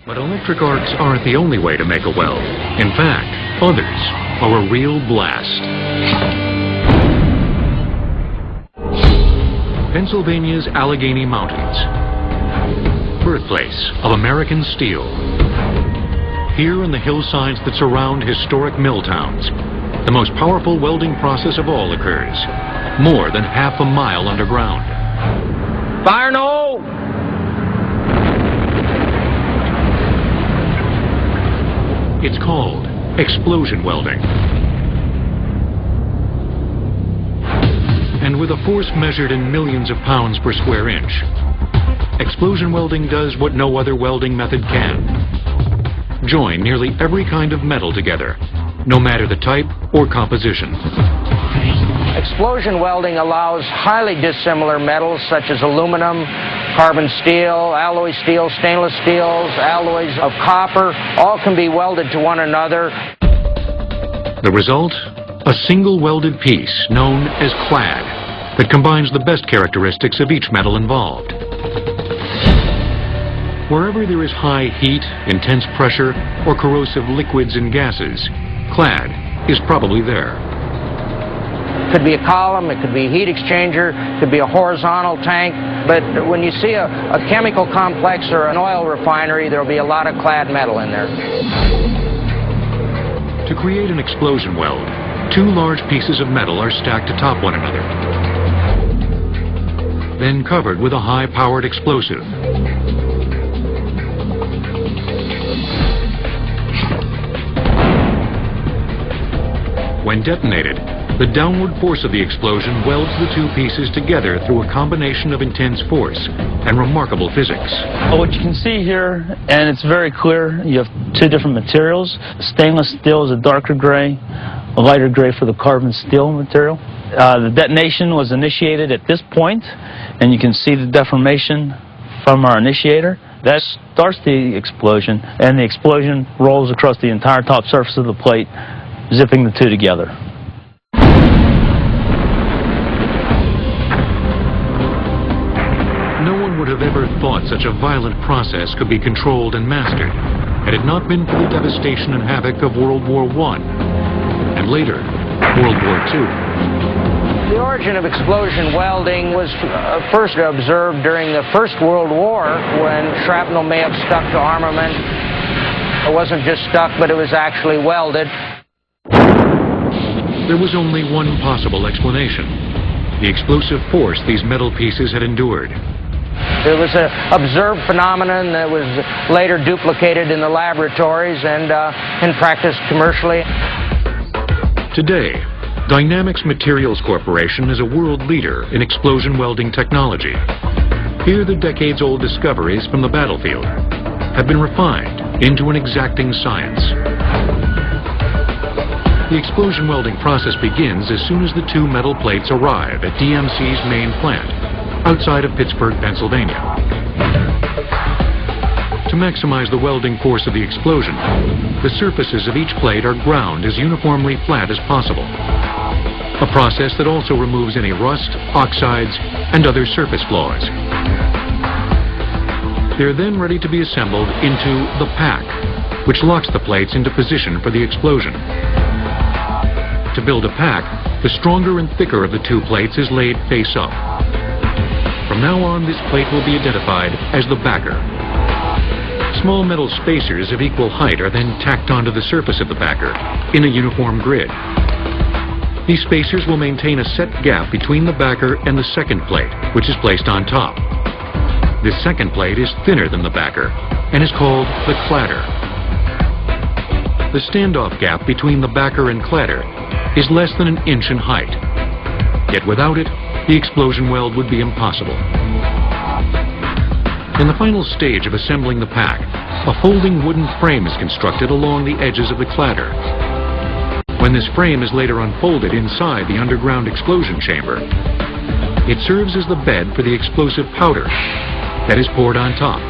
But electric arcs aren't the only way to make a weld. In fact, others are a real blast. Pennsylvania's Allegheny Mountains, birthplace of American steel. Here in the hillsides that surround historic mill towns, the most powerful welding process of all occurs, more than half a mile underground. Fire in the hole! It's called explosion welding. And with a force measured in millions of pounds per square inch, explosion welding does what no other welding method can. Join nearly every kind of metal together, no matter the type or composition. Explosion welding allows highly dissimilar metals such as aluminum, carbon steel, alloy steel, stainless steels, alloys of copper, all can be welded to one another. The result? A single welded piece known as clad that combines the best characteristics of each metal involved. Wherever there is high heat, intense pressure, or corrosive liquids and gases, clad is probably there. It could be a column, it could be a heat exchanger, it could be a horizontal tank, but when you see a chemical complex or an oil refinery, there will be a lot of clad metal in there. To create an explosion weld, two large pieces of metal are stacked atop one another, then covered with a high-powered explosive. When detonated, the downward force of the explosion welds the two pieces together through a combination of intense force and remarkable physics. What you can see here, and it's very clear, you have two different materials. Stainless steel is a darker gray, a lighter gray for the carbon steel material. The detonation was initiated at this point, and you can see the deformation from our initiator. That starts the explosion, and the explosion rolls across the entire top surface of the plate, zipping the two together. No one would have ever thought such a violent process could be controlled and mastered had it not been for the devastation and havoc of World War I, and later, World War II. The origin of explosion welding was first observed during the First World War, when shrapnel may have stuck to armament. It wasn't just stuck, but it was actually welded. There was only one possible explanation: the explosive force these metal pieces had endured. It was an observed phenomenon that was later duplicated in the laboratories and in practice commercially. Today, Dynamics Materials Corporation is a world leader in explosion welding technology. Here, the decades-old discoveries from the battlefield have been refined into an exacting science. The explosion welding process begins as soon as the two metal plates arrive at DMC's main plant, outside of Pittsburgh, Pennsylvania. To maximize the welding force of the explosion, the surfaces of each plate are ground as uniformly flat as possible, a process that also removes any rust, oxides, and other surface flaws. They're then ready to be assembled into the pack, which locks the plates into position for the explosion. To build a pack, the stronger and thicker of the two plates is laid face up. From now on, this plate will be identified as the backer. Small metal spacers of equal height are then tacked onto the surface of the backer in a uniform grid. These spacers will maintain a set gap between the backer and the second plate, which is placed on top. This second plate is thinner than the backer and is called the cladder. The standoff gap between the backer and cladder is less than an inch in height. Yet without it, the explosion weld would be impossible. In the final stage of assembling the pack, a folding wooden frame is constructed along the edges of the cladder. When this frame is later unfolded inside the underground explosion chamber, it serves as the bed for the explosive powder that is poured on top.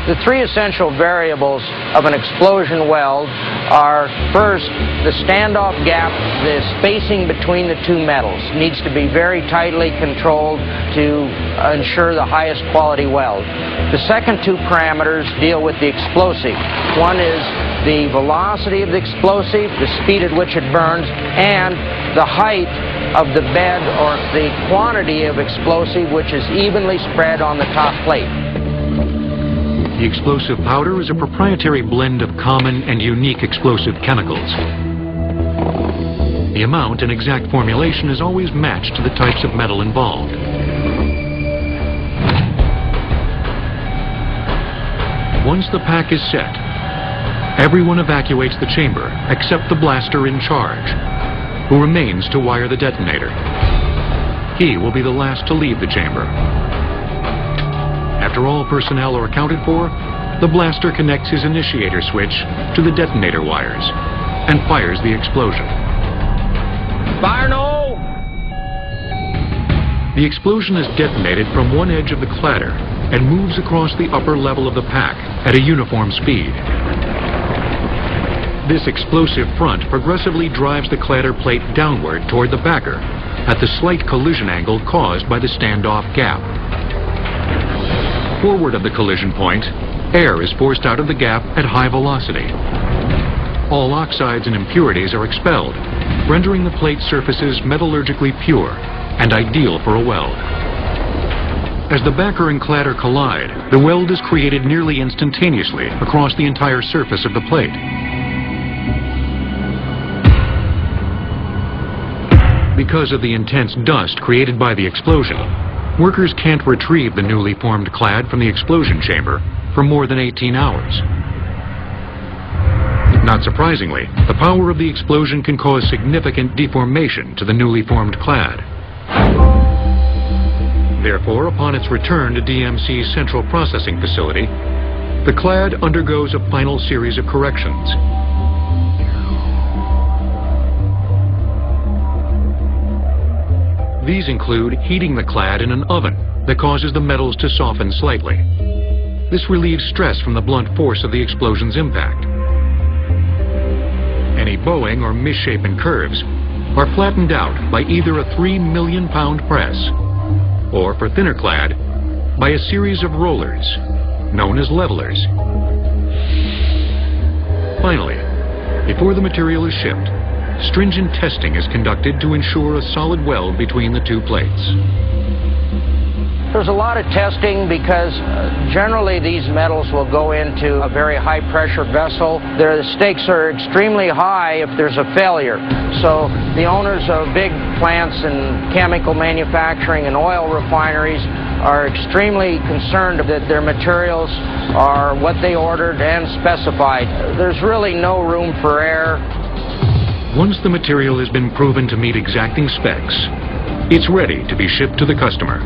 The three essential variables of an explosion weld are, first, the standoff gap, the spacing between the two metals needs to be very tightly controlled to ensure the highest quality weld. The second two parameters deal with the explosive. One is the velocity of the explosive, the speed at which it burns, and the height of the bed or the quantity of explosive which is evenly spread on the top plate. The explosive powder is a proprietary blend of common and unique explosive chemicals. The amount and exact formulation is always matched to the types of metal involved. Once the pack is set, everyone evacuates the chamber except the blaster in charge, who remains to wire the detonator. He will be the last to leave the chamber. After all personnel are accounted for, the blaster connects his initiator switch to the detonator wires and fires the explosion. Fire no! The explosion is detonated from one edge of the cladder and moves across the upper level of the pack at a uniform speed. This explosive front progressively drives the cladder plate downward toward the backer at the slight collision angle caused by the standoff gap. Forward of the collision point, air is forced out of the gap at high velocity. All oxides and impurities are expelled, rendering the plate surfaces metallurgically pure and ideal for a weld. As the backer and cladder collide, the weld is created nearly instantaneously across the entire surface of the plate. Because of the intense dust created by the explosion, workers can't retrieve the newly formed clad from the explosion chamber for more than 18 hours. Not surprisingly, the power of the explosion can cause significant deformation to the newly formed clad. Therefore, upon its return to DMC's central processing facility, the clad undergoes a final series of corrections. These include heating the clad in an oven that causes the metals to soften slightly. This relieves stress from the blunt force of the explosion's impact. Any bowing or misshapen curves are flattened out by either a 3 million pound press or, for thinner clad, by a series of rollers known as levelers. Finally, before the material is shipped, stringent testing is conducted to ensure a solid weld between the two plates. There's a lot of testing because generally these metals will go into a very high pressure vessel. The stakes are extremely high if there's a failure. So the owners of big plants in chemical manufacturing and oil refineries are extremely concerned that their materials are what they ordered and specified. There's really no room for error. Once the material has been proven to meet exacting specs, it's ready to be shipped to the customer.